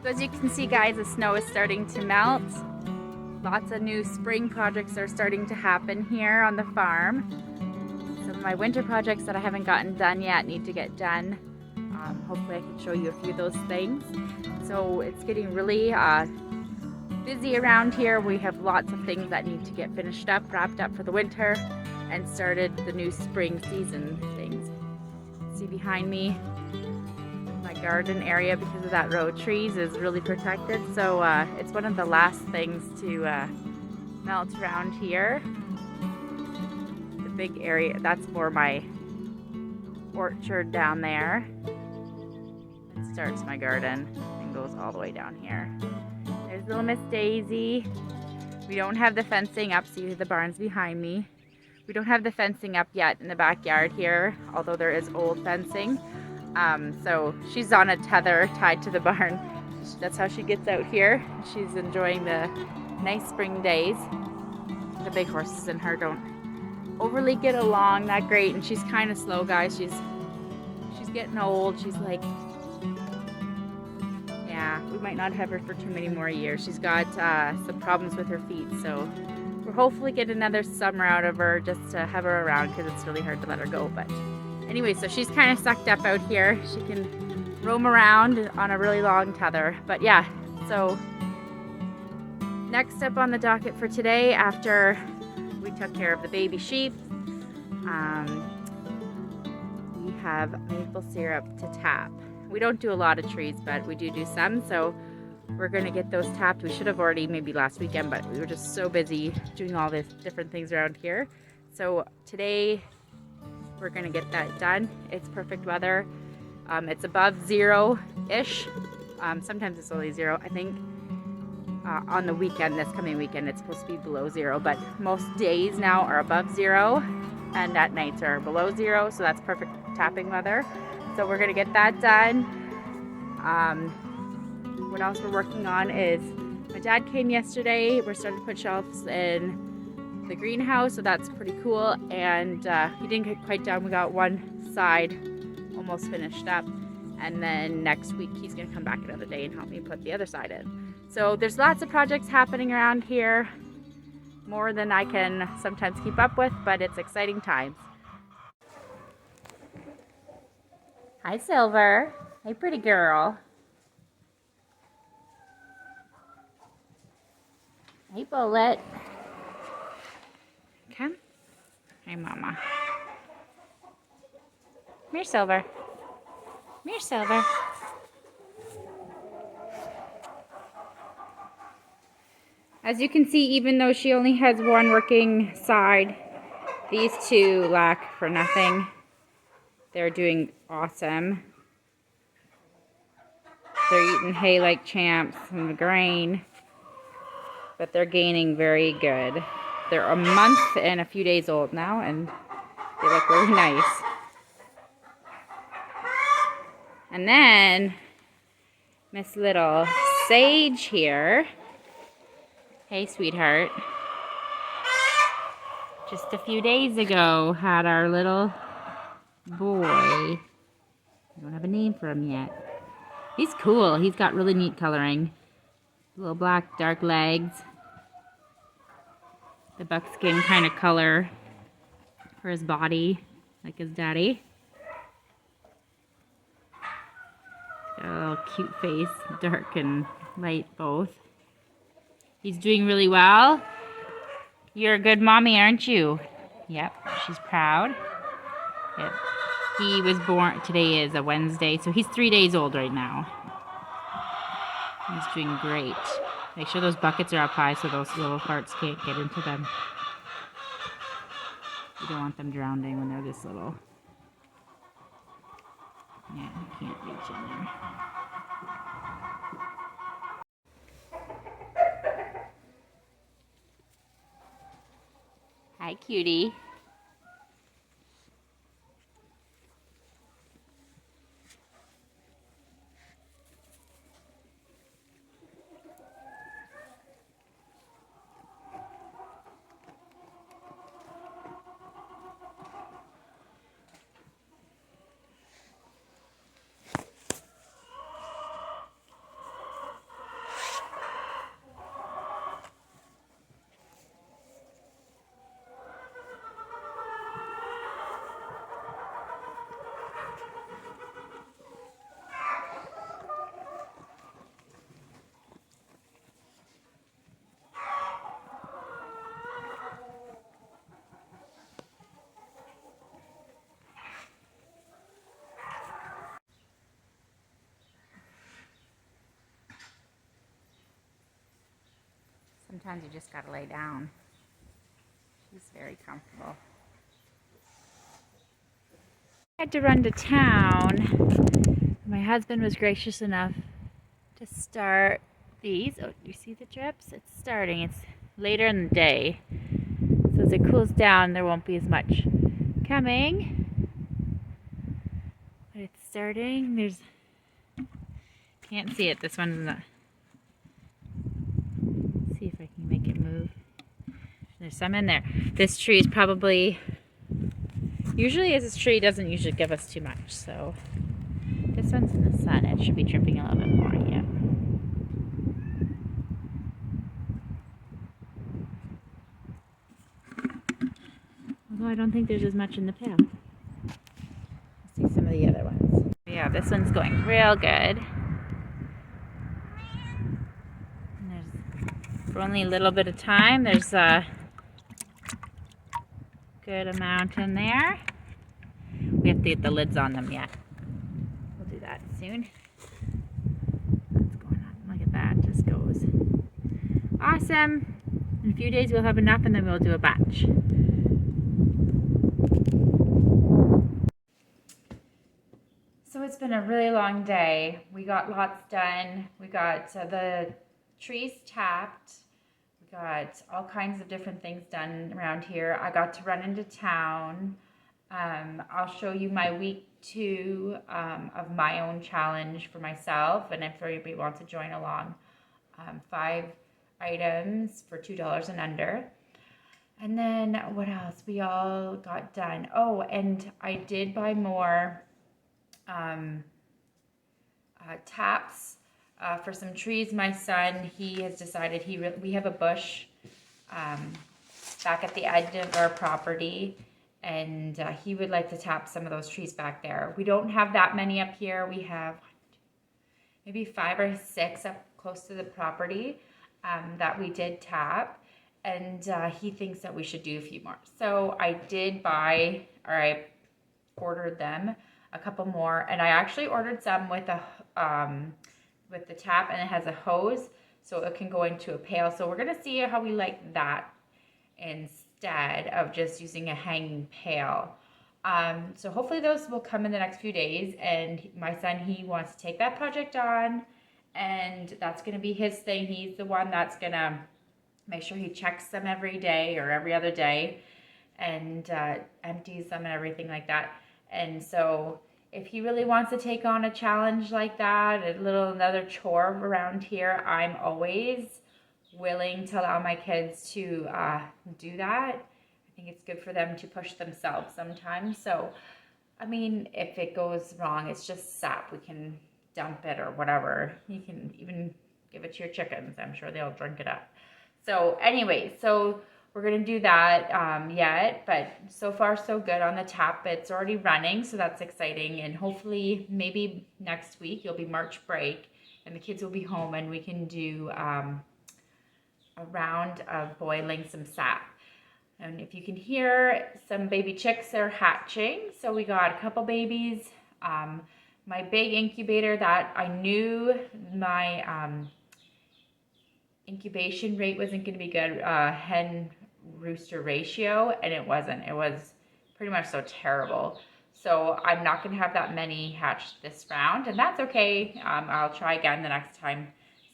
So as you can see, guys, the snow is starting to melt. Lots of new spring projects are starting to happen here on the farm. Some of my winter projects that I haven't gotten done yet need to get done. Hopefully I can show you a few of those things. So it's getting really busy around here. We have lots of things that need to get finished up, wrapped up for the winter, and started the new spring season things. See behind me, my garden area, because of that row of trees, is really protected. So it's one of the last things to melt around here. The big area, that's more my orchard down there. It starts my garden and goes all the way down here. There's little Miss Daisy. We don't have the fencing up. See the barn's behind me. We don't have the fencing up yet in the backyard here, although there is old fencing. So she's on a tether tied to the barn. That's how she gets out here. She's enjoying the nice spring days. The big horses and her don't overly get along that great, and she's kind of slow, guys. She's getting old. She's like, yeah, we might not have her for too many more years. She's got some problems with her feet, so we'll hopefully get another summer out of her just to have her around, because it's really hard to let her go. But anyway, so she's kind of sucked up out here. She can roam around on a really long tether. But yeah, so next up on the docket for today, after we took care of the baby sheep, we have maple syrup to tap. We don't do a lot of trees, but we do some, so we're gonna get those tapped. We should have already maybe last weekend, but we were just so busy doing all these different things around here. So today we're gonna get that done. It's perfect weather. It's above zero-ish. Sometimes it's only zero. I think on the weekend, this coming weekend, it's supposed to be below zero, but most days now are above zero, and at nights are below zero, so that's perfect tapping weather. So we're gonna get that done. What else we're working on is, my dad came yesterday. We're starting to put shelves in the greenhouse, so that's pretty cool. And he didn't get quite done. We got one side almost finished up, and then next week he's gonna come back another day and help me put the other side in. So there's lots of projects happening around here, more than I can sometimes keep up with, but it's exciting times. Hi, Silver. Hey, pretty girl. Hey, Bullet. Come. Hey, Mama. Come here, Silver. Come here, Silver. As you can see, even though she only has one working side, these two lack for nothing. They're doing awesome. They're eating hay like champs and the grain, but they're gaining very good. They're a month and a few days old now, and they look really nice. And then Miss Little Sage here. Hey, sweetheart. Just a few days ago had our little boy. I don't have a name for him yet. He's cool. He's got really neat coloring. Little black, dark legs. The buckskin kind of color for his body, like his daddy. Got a little cute face, dark and light both. He's doing really well. You're a good mommy, aren't you? Yep, she's proud. Yep. He was born, today is a Wednesday, so he's 3 days old right now. He's doing great. Make sure those buckets are up high so those little farts can't get into them. You don't want them drowning when they're this little. Yeah, you can't reach in there. Hi, cutie. sometimes you just gotta lay down. She's very comfortable. I had to run to town. My husband was gracious enough to start these. Oh, you see the drips? It's starting. It's later in the day. So as it cools down, there won't be as much coming. But it's starting. There's, can't see it. This one's not. Let's see if I can make it move. There's some in there. This tree is probably, usually this tree doesn't usually give us too much. So this one's in the sun. It should be dripping a little bit more. Yeah. Although I don't think there's as much in the pail. Let's see some of the other ones. Yeah, this one's going real good. And there's, for only a little bit of time, there's a good amount in there. We have to get the lids on them yet. We'll do that soon. What's going on? Look at that, just goes. Awesome. In a few days we'll have enough and then we'll do a batch. So it's been a really long day. We got lots done. We got the trees tapped. We got all kinds of different things done around here. I got to run into town. I'll show you my week 2 of my own challenge for myself, and if anybody wants to join along. 5 items for $2 and under. And then what else? We all got done. Oh, and I did buy more taps for some trees. My son, he has decided we have a bush back at the edge of our property, and he would like to tap some of those trees back there. We don't have that many up here. We have maybe 5 or 6 up close to the property that we did tap, and he thinks that we should do a few more. So I did buy, or I ordered them a couple more, and I actually ordered some with the tap, and it has a hose so it can go into a pail. So we're gonna see how we like that instead of just using a hanging pail. So hopefully those will come in the next few days, and my son, he wants to take that project on, and that's gonna be his thing. He's the one that's gonna make sure he checks them every day or every other day and empties them and everything like that. And so if he really wants to take on a challenge like that, another chore around here, I'm always willing to allow my kids to do that. I think it's good for them to push themselves sometimes. So, I mean, if it goes wrong, it's just sap. We can dump it or whatever. You can even give it to your chickens. I'm sure they'll drink it up. So anyway, so we're going to do that yet, but so far so good on the tap. It's already running, so that's exciting. And hopefully maybe next week, it'll be March break, and the kids will be home, and we can do a round of boiling some sap. And if you can hear, some baby chicks are hatching. So we got a couple babies. My big incubator that I knew my incubation rate wasn't going to be good, hen rooster ratio, and it wasn't. It was pretty much so terrible. So I'm not going to have that many hatched this round, and that's okay. I'll try again the next time.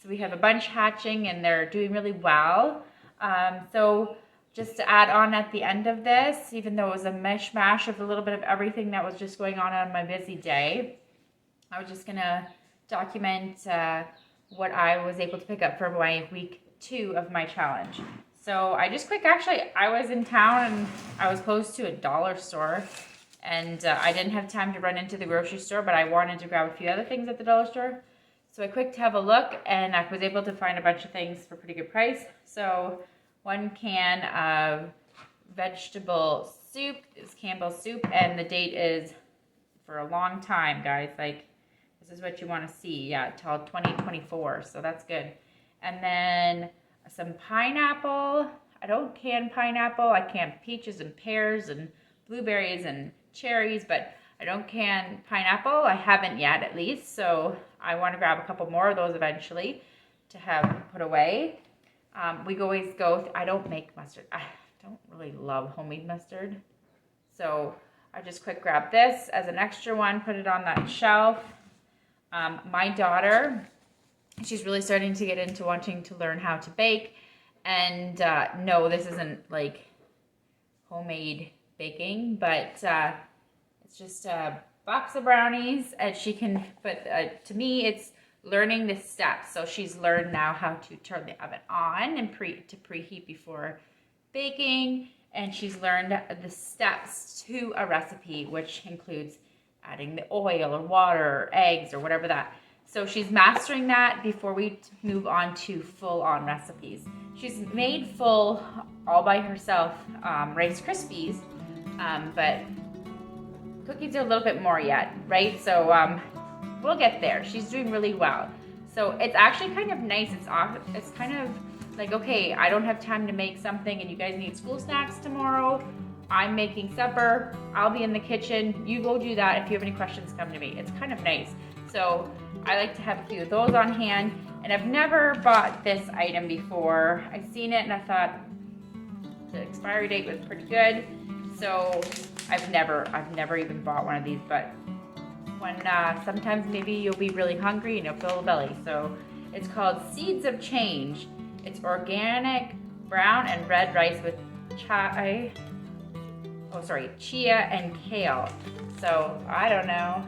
So we have a bunch hatching, and they're doing really well. So just to add on at the end of this, even though it was a mishmash of a little bit of everything that was just going on my busy day, I was just going to document what I was able to pick up for my week 2 of my challenge. So I was in town, and I was close to a dollar store, and I didn't have time to run into the grocery store, but I wanted to grab a few other things at the dollar store. So I quick to have a look, and I was able to find a bunch of things for a pretty good price. So 1 can of vegetable soup is Campbell's soup, and the date is for a long time, guys. Like, this is what you want to see, yeah, till 2024, so that's good. And then some pineapple. I don't can pineapple. I can peaches and pears and blueberries and cherries, but I don't can pineapple. I haven't yet, at least, so I want to grab a couple more of those eventually to have put away. We always go, I don't make mustard. I don't really love homemade mustard. So I just quick grab this as an extra one, put it on that shelf. My daughter, she's really starting to get into wanting to learn how to bake. And no, this isn't like homemade baking, but it's just a box of brownies, and she can put, to me, it's learning the steps. So she's learned now how to turn the oven on and preheat before baking, and she's learned the steps to a recipe, which includes adding the oil or water or eggs or whatever that. So she's mastering that before we move on to full-on recipes. She's made full all by herself Rice Krispies, but cookies are a little bit more yet, right? So we'll get there. She's doing really well. So it's actually kind of nice. It's kind of like, okay, I don't have time to make something and you guys need school snacks tomorrow. I'm making supper. I'll be in the kitchen. You go do that. If you have any questions, come to me. It's kind of nice. So I like to have a few of those on hand. And I've never bought this item before. I've seen it and I thought the expiry date was pretty good. So I've never even bought one of these, but when sometimes maybe you'll be really hungry and you'll fill the belly. So it's called Seeds of Change. It's organic brown and red rice with chia and kale. So I don't know,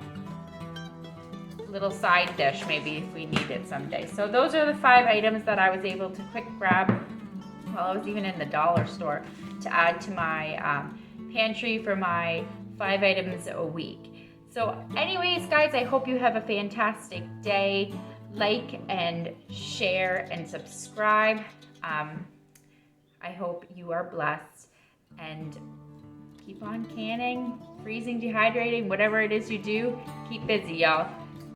little side dish maybe if we need it someday. So those are the 5 items that I was able to quick grab while I was even in the dollar store to add to my pantry for my 5 items a week. So anyways, guys, I hope you have a fantastic day. Like and share and subscribe. I hope you are blessed, and keep on canning, freezing, dehydrating, whatever it is you do, keep busy, y'all.